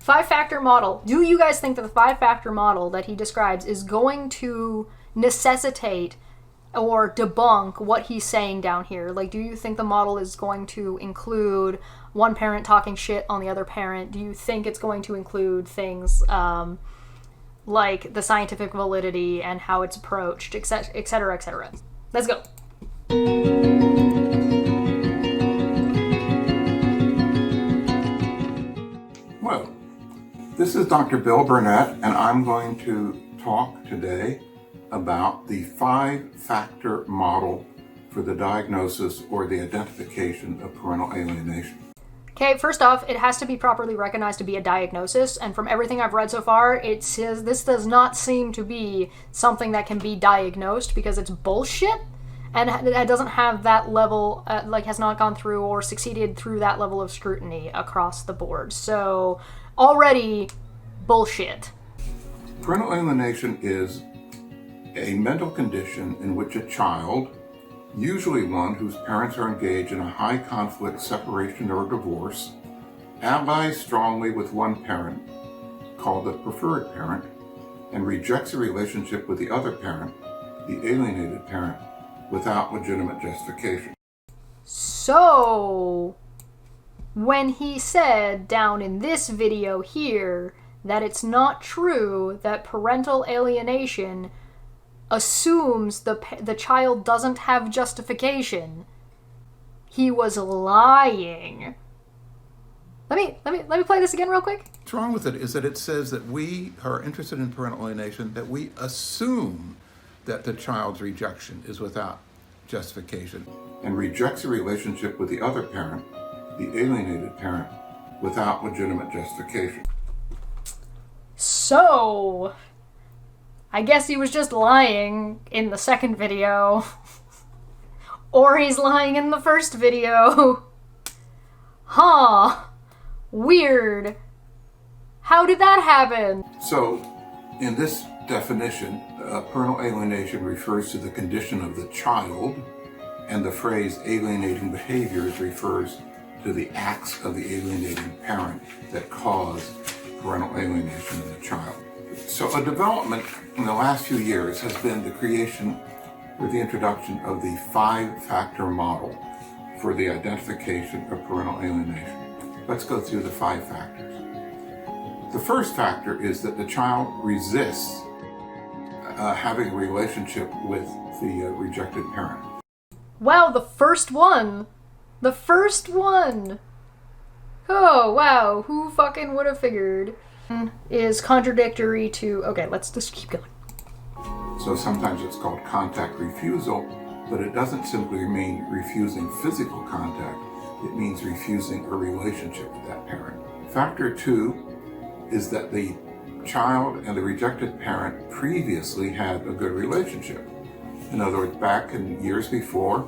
5-factor model. Do you guys think that the 5-factor model that he describes is going to necessitate or debunk what he's saying down here? Like, do you think the model is going to include one parent talking shit on the other parent? Do you think it's going to include things like the scientific validity and how it's approached, etc., etc., etc.? Let's go. Well, this is Dr. Bill Burnett, and I'm going to talk today about the 5-factor model for the diagnosis or the identification of parental alienation. Okay, first off, it has to be properly recognized to be a diagnosis, and from everything I've read so far, it says this does not seem to be something that can be diagnosed because it's bullshit, and it doesn't have that level, has not gone through or succeeded through that level of scrutiny across the board. So, already, bullshit. Parental alienation is a mental condition in which a child, usually one whose parents are engaged in a high-conflict separation or divorce, allies strongly with one parent, called the preferred parent, and rejects a relationship with the other parent, the alienated parent, without legitimate justification. So, when he said down in this video here that it's not true that parental alienation assumes the child doesn't have justification, he was lying. Let me play this again real quick. What's wrong with it is that it says that we are interested in parental alienation, that we assume that the child's rejection is without justification and rejects a relationship with the other parent, the alienated parent, without legitimate justification. So, I guess he was just lying in the second video. Or he's lying in the first video. Huh. Weird. How did that happen? So, in this definition, parental alienation refers to the condition of the child, and the phrase alienating behaviors refers to the acts of the alienating parent that cause parental alienation in the child. So a development in the last few years has been the creation or the introduction of the 5-factor model for the identification of parental alienation. Let's go through the 5 factors. The first factor is that the child resists having a relationship with the rejected parent. Wow, the first one! The first one! Oh, wow, who fucking would have figured? Is contradictory to... Okay, let's just keep going. So sometimes it's called contact refusal, but it doesn't simply mean refusing physical contact. It means refusing a relationship with that parent. Factor 2 is that the child and the rejected parent previously had a good relationship. In other words, back in years before,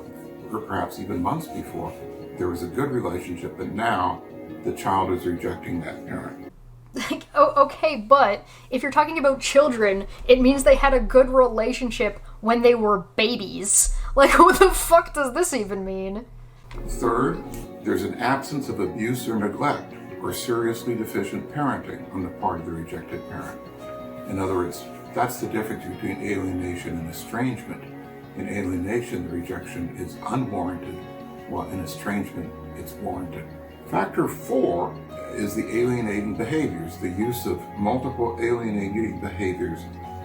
or perhaps even months before, there was a good relationship, and now the child is rejecting that parent. Like, oh, okay, but if you're talking about children, it means they had a good relationship when they were babies. Like, what the fuck does this even mean? Third, there's an absence of abuse or neglect or seriously deficient parenting on the part of the rejected parent. In other words, that's the difference between alienation and estrangement. In alienation, the rejection is unwarranted, while in estrangement, it's warranted. Factor 4 is the alienating behaviors, the use of multiple alienating behaviors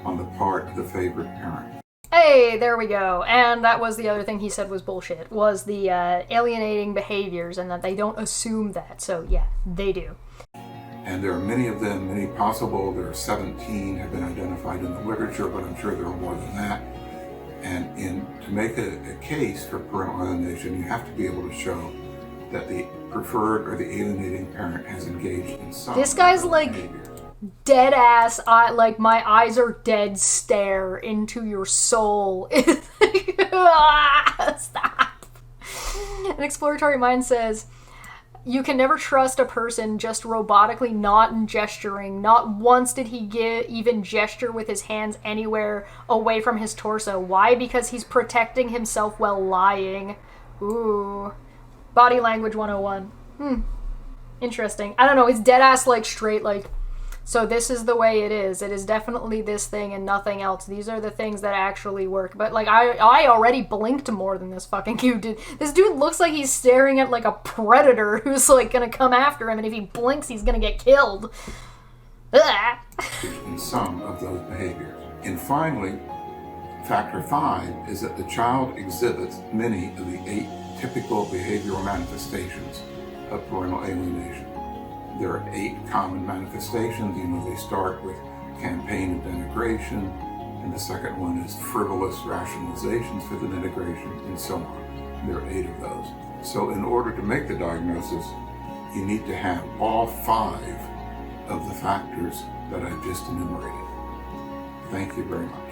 on the part of the favorite parent. Hey, there we go. And that was the other thing he said was bullshit, was the alienating behaviors, and that they don't assume that. So yeah, they do. And there are many of them, many possible. There are 17 have been identified in the literature, but I'm sure there are more than that. And to make a case for parental alienation, you have to be able to show that the preferred or the alienating parent has engaged in some This guy's like behavior. dead ass, like my eyes are dead stare into your soul. Stop. An exploratory mind says, you can never trust a person just robotically not gesturing. Not once did he even gesture with his hands anywhere away from his torso. Why? Because he's protecting himself while lying. Ooh. Body language 101. Interesting. I don't know. It's dead ass like straight like. So this is the way it is. It is definitely this thing and nothing else. These are the things that actually work. But like I already blinked more than this fucking dude. This dude looks like he's staring at like a predator who's like gonna come after him, and if he blinks, he's gonna get killed. Ugh. In some of those behaviors. And finally, factor 5 is that the child exhibits many of the 8 typical behavioral manifestations of parental alienation. There are 8 common manifestations. They start with campaign of denigration, and the second one is frivolous rationalizations for the denigration, and so on. There are 8 of those. So in order to make the diagnosis, you need to have all 5 of the factors that I've just enumerated. Thank you very much.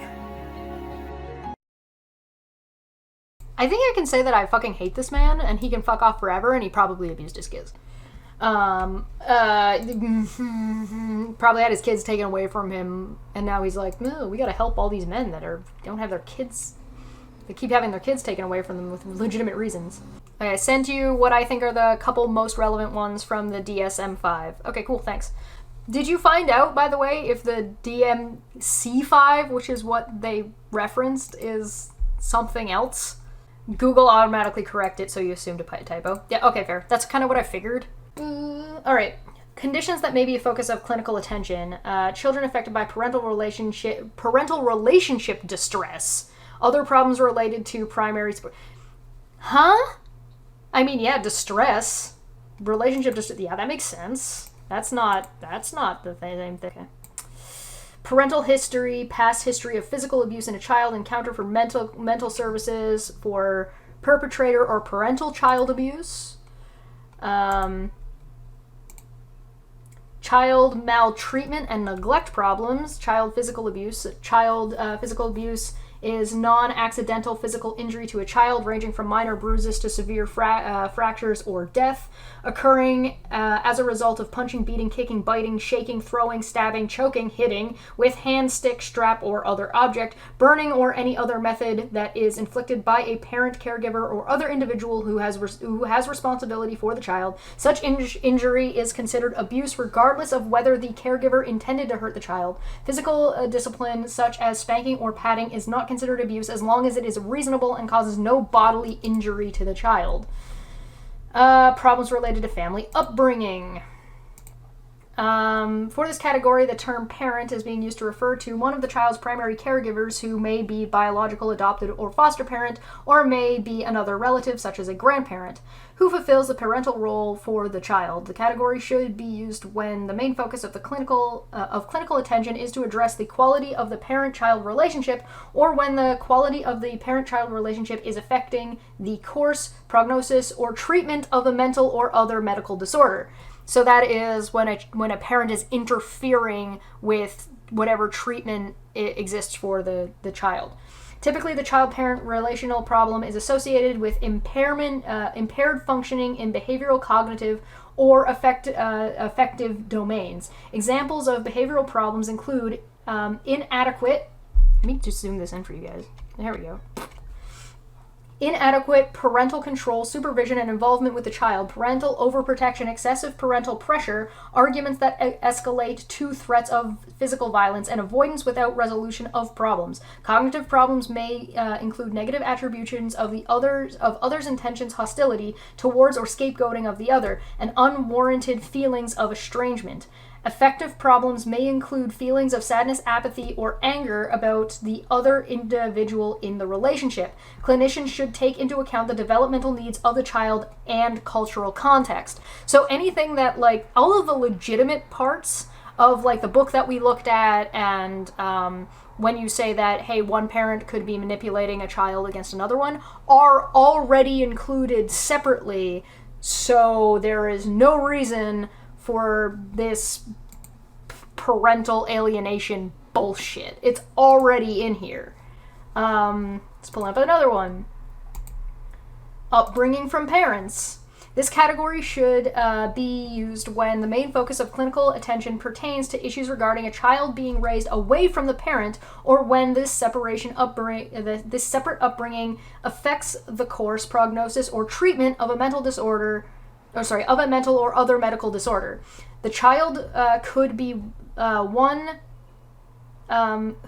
I think I can say that I fucking hate this man, and he can fuck off forever, and he probably abused his kids. Probably had his kids taken away from him, and now he's like, no, we gotta help all these men that don't have their kids. They keep having their kids taken away from them with legitimate reasons. Okay, I sent you what I think are the couple most relevant ones from the DSM-5. Okay, cool, thanks. Did you find out, by the way, if the DMC-5, which is what they referenced, is something else? Google automatically corrected, so you assumed a typo. Yeah, okay, fair. That's kind of what I figured. All right. Conditions that may be a focus of clinical attention. Children affected by parental relationship distress. Other problems related to primary support. Huh? I mean, yeah, distress. Relationship distress. Yeah, that makes sense. That's not the same thing. Okay. Parental history, past history of physical abuse in a child, encounter for mental services for perpetrator or parental child abuse. Child maltreatment and neglect problems, child physical abuse. Child physical abuse is non-accidental physical injury to a child ranging from minor bruises to severe fractures or death, occurring as a result of punching, beating, kicking, biting, shaking, throwing, stabbing, choking, hitting with hand, stick, strap, or other object, burning, or any other method that is inflicted by a parent, caregiver, or other individual who has responsibility for the child. Such injury is considered abuse regardless of whether the caregiver intended to hurt the child. Physical discipline such as spanking or patting is not considered abuse as long as it is reasonable and causes no bodily injury to the child. Problems related to family upbringing. For this category, the term parent is being used to refer to one of the child's primary caregivers who may be biological, adopted, or foster parent, or may be another relative, such as a grandparent, who fulfills the parental role for the child. The category should be used when the main focus of the clinical attention is to address the quality of the parent-child relationship, or when the quality of the parent-child relationship is affecting the course, prognosis, or treatment of a mental or other medical disorder. So that is when a parent is interfering with whatever treatment exists for the child. Typically, the child-parent relational problem is associated with impaired functioning in behavioral, cognitive, or affective domains. Examples of behavioral problems include inadequate. Let me just zoom this in for you guys. There we go. Inadequate parental control, supervision, and involvement with the child, parental overprotection, excessive parental pressure, arguments that escalate to threats of physical violence, and avoidance without resolution of problems. Cognitive problems may include negative attributions of others' intentions, hostility towards or scapegoating of the other, and unwarranted feelings of estrangement. Affective problems may include feelings of sadness, apathy, or anger about the other individual in the relationship. Clinicians should take into account the developmental needs of the child and cultural context. So anything that, like, all of the legitimate parts of, like, the book that we looked at, and when you say that, hey, one parent could be manipulating a child against another one, are already included separately. So there is no reason for this parental alienation bullshit. It's already in here. Let's pull up another one. Upbringing from parents. This category should be used when the main focus of clinical attention pertains to issues regarding a child being raised away from the parent, or when this separate upbringing affects the course, prognosis, or treatment of a mental disorder, of a mental or other medical disorder. The child could be one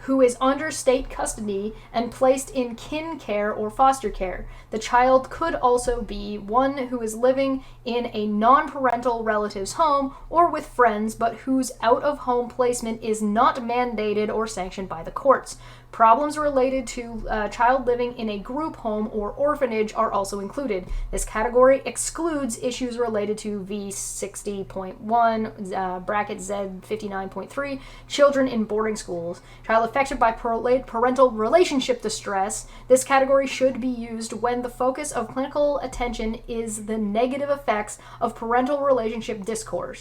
who is under state custody and placed in kin care or foster care. The child could also be one who is living in a non-parental relative's home or with friends, but whose out-of-home placement is not mandated or sanctioned by the courts. Problems related to child living in a group home or orphanage are also included. This category excludes issues related to V60.1, bracket Z59.3, children in boarding schools. Child affected by parental relationship distress. This category should be used when the focus of clinical attention is the negative effects of parental relationship discord.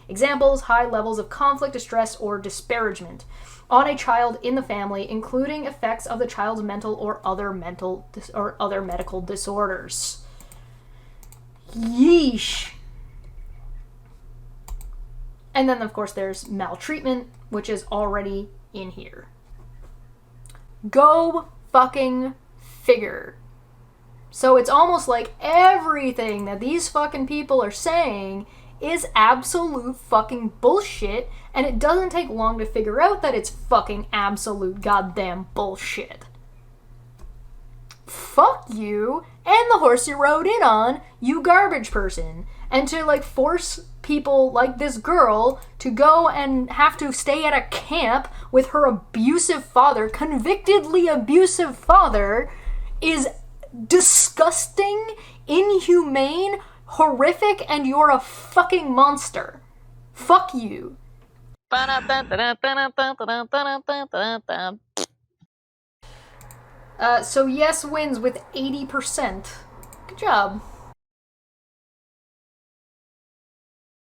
Examples: high levels of conflict, distress, or disparagement on a child in the family, including effects of the child's mental or other medical disorders. Yeesh. And then, of course, there's maltreatment, which is already in here. Go fucking figure. So it's almost like everything that these fucking people are saying is absolute fucking bullshit, and it doesn't take long to figure out that it's fucking absolute goddamn bullshit. Fuck you and the horse you rode in on, you garbage person. And to like force people like this girl to go and have to stay at a camp with her abusive father, convictedly abusive father, is disgusting, inhumane, horrific, and you're a fucking monster. Fuck you. So yes wins with 80%. Good job.